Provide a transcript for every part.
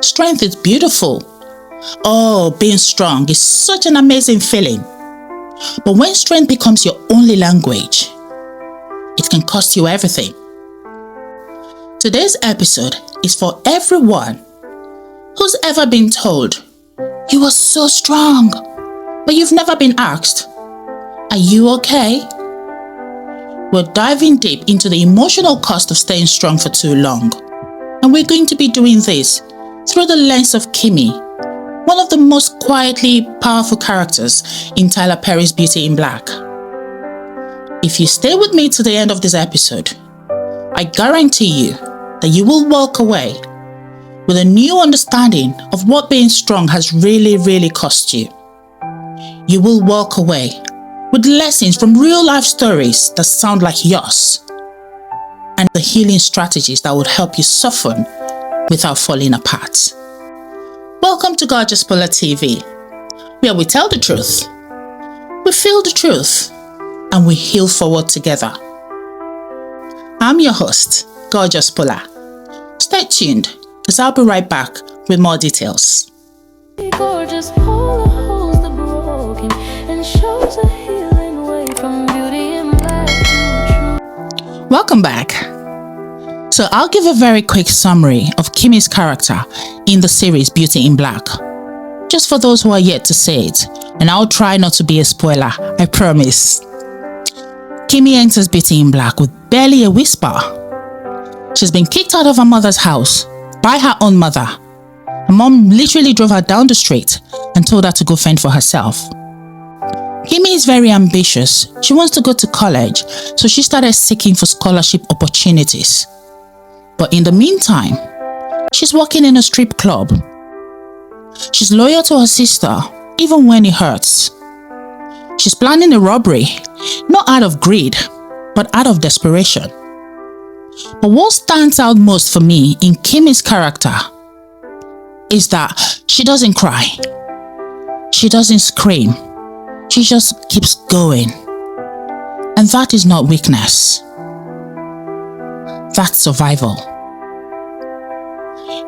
Strength is beautiful. Oh, being strong is such an amazing feeling. But when strength becomes your only language, it can cost you everything. Today's episode is for everyone who's ever been told, "You are so strong," but you've never been asked, "Are you okay?" We're diving deep into the emotional cost of staying strong for too long. And we're going to be doing this through the lens of Kimmy, one of the most quietly powerful characters in Tyler Perry's Beauty in Black. If you stay with me to the end of this episode, I guarantee you that you will walk away with a new understanding of what being strong has really cost you. You will walk away with lessons from real-life stories that sound like yours, and the healing strategies that would help you soften without falling apart. Welcome to Gorgeous POLA TV, where we tell the truth, we feel the truth, and we heal forward together. I'm your host, Gorgeous POLA. Stay tuned, because I'll be right back with more details. Gorgeous POLA holds the broken and shows a healing way from beauty and black to truth. Welcome back. So I'll give a very quick summary of Kimmy's character in the series Beauty in Black, just for those who are yet to see it, and I'll try not to be a spoiler, I promise. Kimmy enters Beauty in Black with barely a whisper. She's been kicked out of her mother's house by her own mother. Her mom literally drove her down the street and told her to go fend for herself. Kimmy is very ambitious. She wants to go to college, so she started seeking for scholarship opportunities. But in the meantime, she's working in a strip club. She's loyal to her sister, even when it hurts. She's planning a robbery, not out of greed, but out of desperation. But what stands out most for me in Kimmy's character is that she doesn't cry. She doesn't scream. She just keeps going. And that is not weakness. That's survival.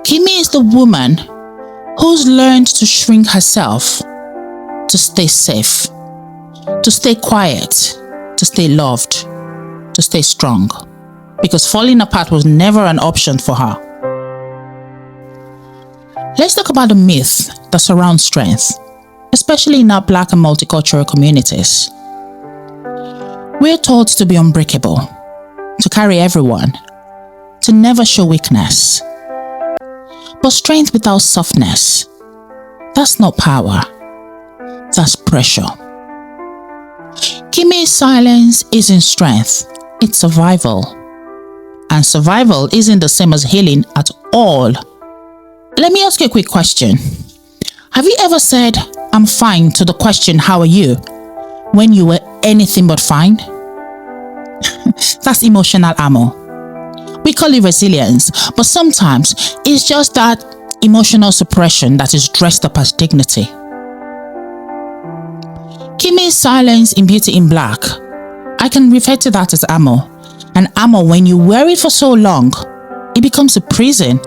Kimmy is the woman who's learned to shrink herself to stay safe, to stay quiet, to stay loved, to stay strong. Because falling apart was never an option for her. Let's talk about the myth that surrounds strength, especially in our Black and multicultural communities. We're taught to be unbreakable, to carry everyone, to never show weakness. But strength without softness, that's not power, that's pressure. Kimmy's silence isn't strength, it's survival. And survival isn't the same as healing at all. Let me ask you a quick question. Have you ever said, "I'm fine" to the question, "How are you?" when you were anything but fine? That's emotional ammo. We call it resilience, but sometimes it's just that emotional suppression that is dressed up as dignity. Kimmy's silence in Beauty in Black, I can refer to that as ammo. And ammo, when you wear it for so long, it becomes a prison.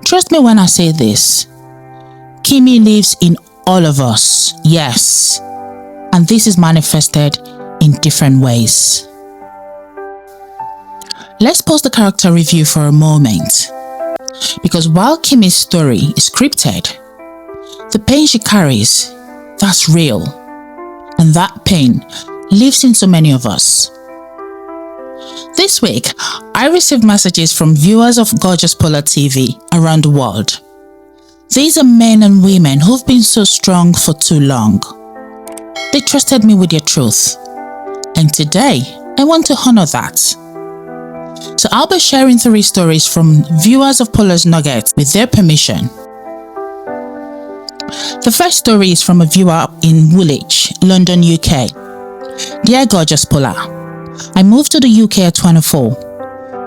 Trust me when I say this. Kimmy lives in all of us, yes. And this is manifested in different ways. Let's pause the character review for a moment. Because while Kimmy's story is scripted, the pain she carries, that's real. And that pain lives in so many of us. This week, I received messages from viewers of Gorgeous POLA TV around the world. These are men and women who've been so strong for too long. They trusted me with their truth. And today, I want to honor that. So I'll be sharing 3 stories from viewers of POLA's Nuggets with their permission. The first story is from a viewer in Woolwich, London, UK. Dear Gorgeous POLA, I moved to the UK at 24.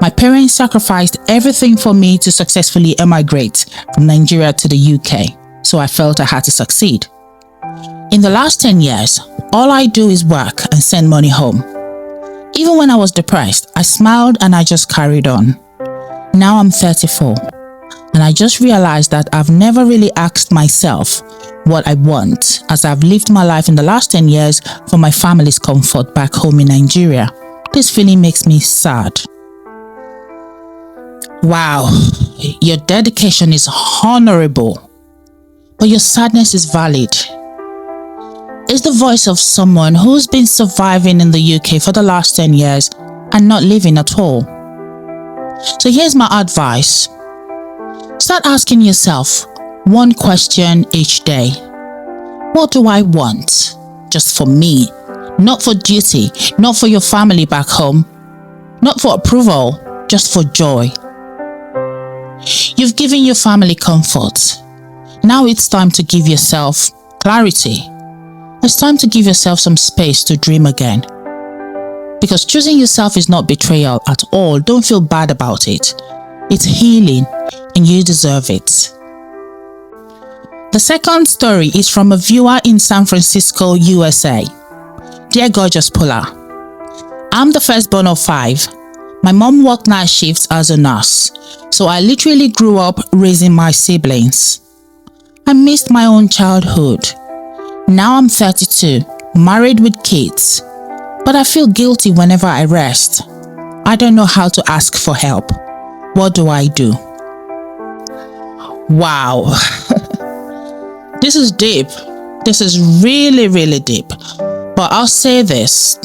My parents sacrificed everything for me to successfully emigrate from Nigeria to the UK, so I felt I had to succeed. In the last 10 years, all I do is work and send money home. Even when I was depressed, I smiled and I just carried on. Now I'm 34 And I just realized that I've never really asked myself what I want, as I've lived my life in the last 10 years for my family's comfort back home in Nigeria. This feeling makes me sad. Wow, your dedication is honorable, but your sadness is valid. It's the voice of someone who's been surviving in the UK for the last 10 years and not living at all. So here's my advice. Start asking yourself one question each day. What do I want? Just for me, not for duty, not for your family back home, not for approval, just for joy. You've given your family comfort. Now it's time to give yourself clarity. It's time to give yourself some space to dream again. Because choosing yourself is not betrayal at all. Don't feel bad about it. It's healing and you deserve it. The second story is from a viewer in San Francisco, USA. Dear gorgeous POLA, I'm the firstborn of 5. My mom worked night shifts as a nurse, so I literally grew up raising my siblings. I missed my own childhood. Now I'm 32, married with kids, but I feel guilty whenever I rest. I don't know how to ask for help. What do I do? Wow. This is deep. This is really, really deep. But I'll say this.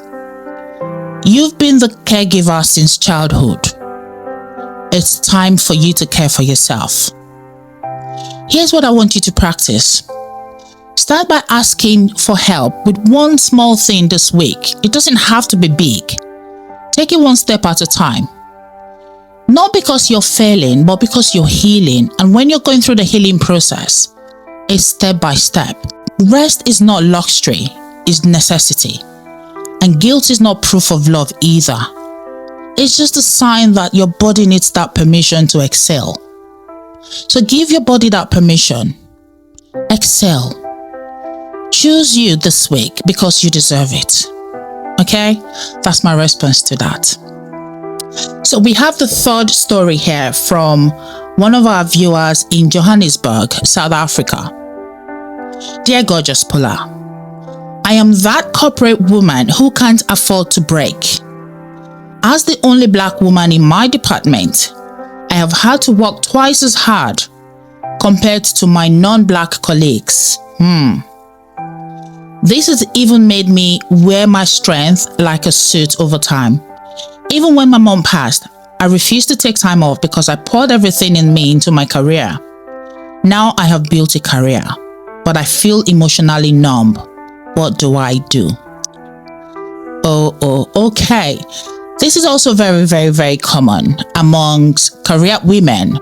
You've been the caregiver since childhood. It's time for you to care for yourself. Here's what I want you to practice. Start by asking for help with one small thing this week. It doesn't have to be big. Take it one step at a time. Not because you're failing, but because you're healing. And when you're going through the healing process, it's step by step. Rest is not luxury, it's necessity. And guilt is not proof of love either. It's just a sign that your body needs that permission to excel. So give your body that permission. Excel. Choose you this week because you deserve it. Okay? That's my response to that. So we have the third story here from one of our viewers in Johannesburg, South Africa. Dear gorgeous POLA, I am that corporate woman who can't afford to break. As the only black woman in my department, I have had to work twice as hard compared to my non-black colleagues. This has even made me wear my strength like a suit over time. Even when my mom passed, I refused to take time off because I poured everything in me into my career. Now I have built a career, but I feel emotionally numb. What do I do? Okay. This is also very, very, very common amongst career women.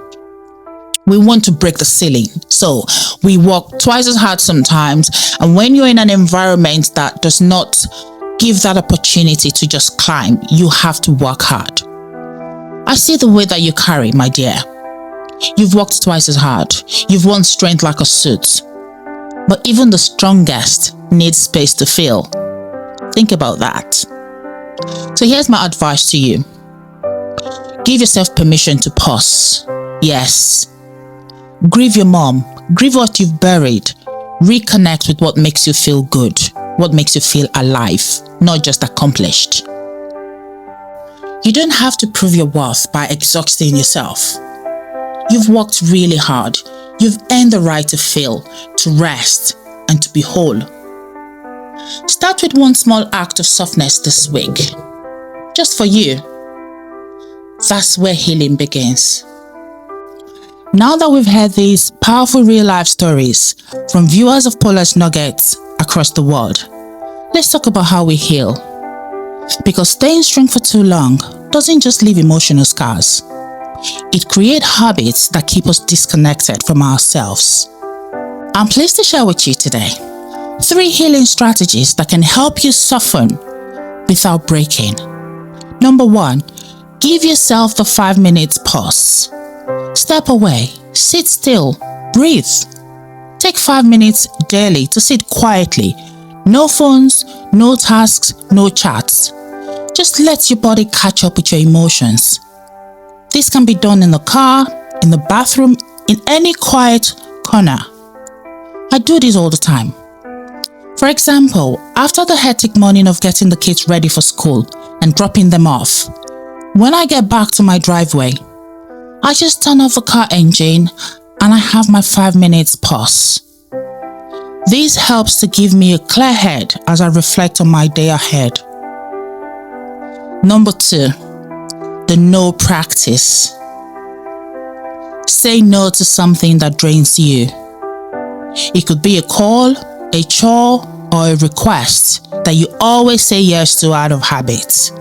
We want to break the ceiling. So we work twice as hard sometimes. And when you're in an environment that does not give that opportunity to just climb, you have to work hard. I see the way that you carry, my dear. You've worked twice as hard. You've worn strength like a suit. But even the strongest needs space to feel. Think about that. So here's my advice to you. Give yourself permission to pause. Yes. Grieve your mom. Grieve what you've buried. Reconnect with what makes you feel good. What makes you feel alive, not just accomplished. You don't have to prove your worth by exhausting yourself. You've worked really hard. You've earned the right to feel, to rest, and to be whole. Start with one small act of softness this week. Just for you. That's where healing begins. Now that we've heard these powerful real-life stories from viewers of POLA's Nuggets across the world, let's talk about how we heal. Because staying strong for too long doesn't just leave emotional scars. It creates habits that keep us disconnected from ourselves. I'm pleased to share with you today 3 healing strategies that can help you soften without breaking. Number 1, give yourself the 5 minutes pause. Step away, sit still, breathe. Take 5 minutes daily to sit quietly. No phones, no tasks, no chats. Just let your body catch up with your emotions. This can be done in the car, in the bathroom, in any quiet corner. I do this all the time. For example, after the hectic morning of getting the kids ready for school and dropping them off, when I get back to my driveway, I just turn off the car engine and I have my 5 minutes pause. This helps to give me a clear head as I reflect on my day ahead. Number 2, the no practice. Say no to something that drains you. It could be a call, a chore, or a request that you always say yes to out of habit.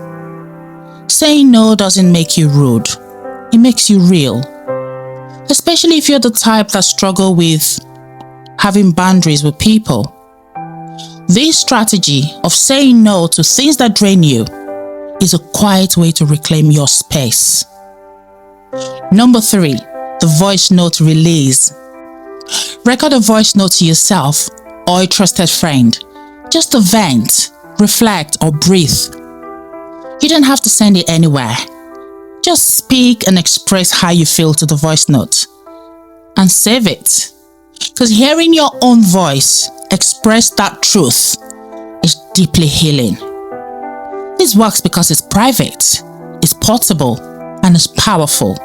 Saying no doesn't make you rude. It makes you real. Especially if you're the type that struggle with having boundaries with people. This strategy of saying no to things that drain you is a quiet way to reclaim your space. Number 3, the voice note release. Record a voice note to yourself or a trusted friend, just to vent, reflect, or breathe. You don't have to send it anywhere. Just speak and express how you feel to the voice note and save it. Because hearing your own voice express that truth is deeply healing. This works because it's private, it's portable, and it's powerful.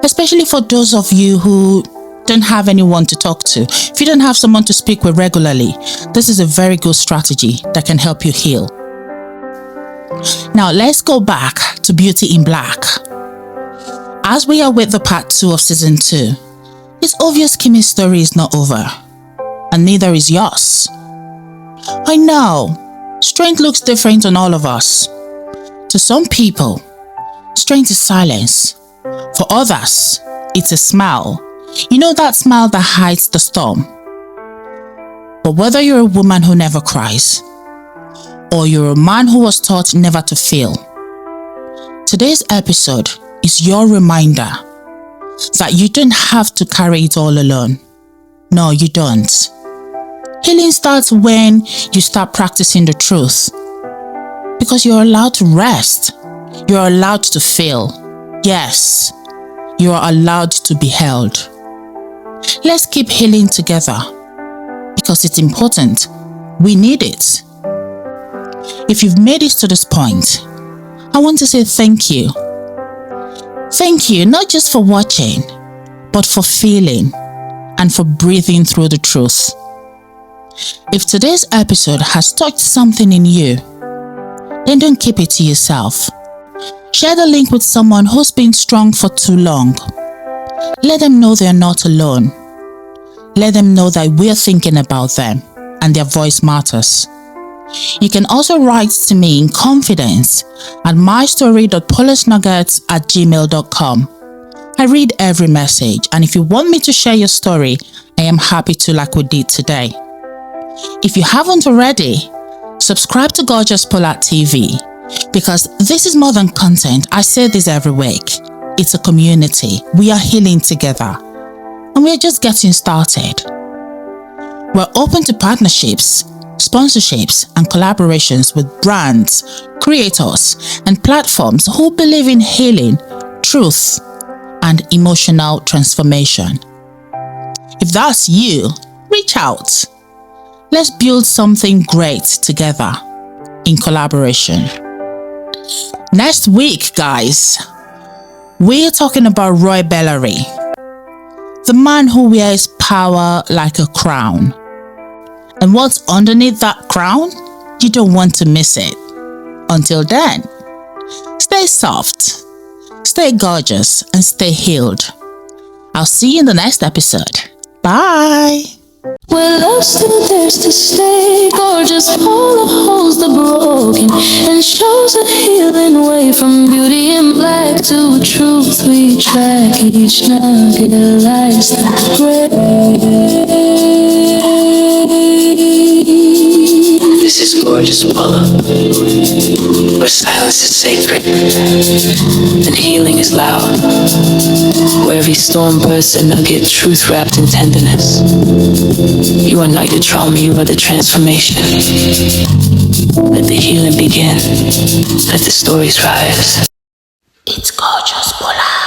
Especially for those of you who don't have anyone to talk to. If you don't have someone to speak with regularly, this is a very good strategy that can help you heal. Now let's go back to Beauty in Black. As we are with the part 2 of season 2, it's obvious Kimmy's story is not over, and neither is yours. I know, strength looks different on all of us. To some people, strength is silence. For others, it's a smile. You know, that smile that hides the storm. But whether you're a woman who never cries, or you're a man who was taught never to feel, today's episode is your reminder that you don't have to carry it all alone. No, you don't. Healing starts when you start practicing the truth. Because you're allowed to rest. You're allowed to feel. Yes, you are allowed to be held. Let's keep healing together because it's important. We need it. If you've made it to this point, I want to say thank you. Thank you not just for watching, but for feeling and for breathing through the truth. If today's episode has touched something in you, then don't keep it to yourself. Share the link with someone who's been strong for too long. Let them know they're not alone. Let them know that we're thinking about them and their voice matters. You can also write to me in confidence at mystory.polasnuggets@gmail.com. I read every message, and if you want me to share your story, I am happy to, like we did today. If you haven't already, subscribe to Gorgeous POLA TV, because this is more than content. I say this every week. It's a community. We are healing together, and we're just getting started. We're open to partnerships, sponsorships, and collaborations with brands, creators, and platforms who believe in healing, truth, and emotional transformation. If that's you, reach out. Let's build something great together in collaboration. Next week, guys, we're talking about Roy Bellary, the man who wears power like a crown. And what's underneath that crown? You don't want to miss it. Until then, stay soft, stay gorgeous, and stay healed. I'll see you in the next episode. Bye. Where love still dares to stay, gorgeous POLA holds the broken and shows a healing way from beauty in black to truth. We track each nugget lies that break. This is Gorgeous POLA, where silence is sacred and healing is loud, where every storm bursts a nugget, truth wrapped in tenderness. You are not your trauma, you are the transformation. Let the healing begin. Let the stories rise. It's Gorgeous POLA.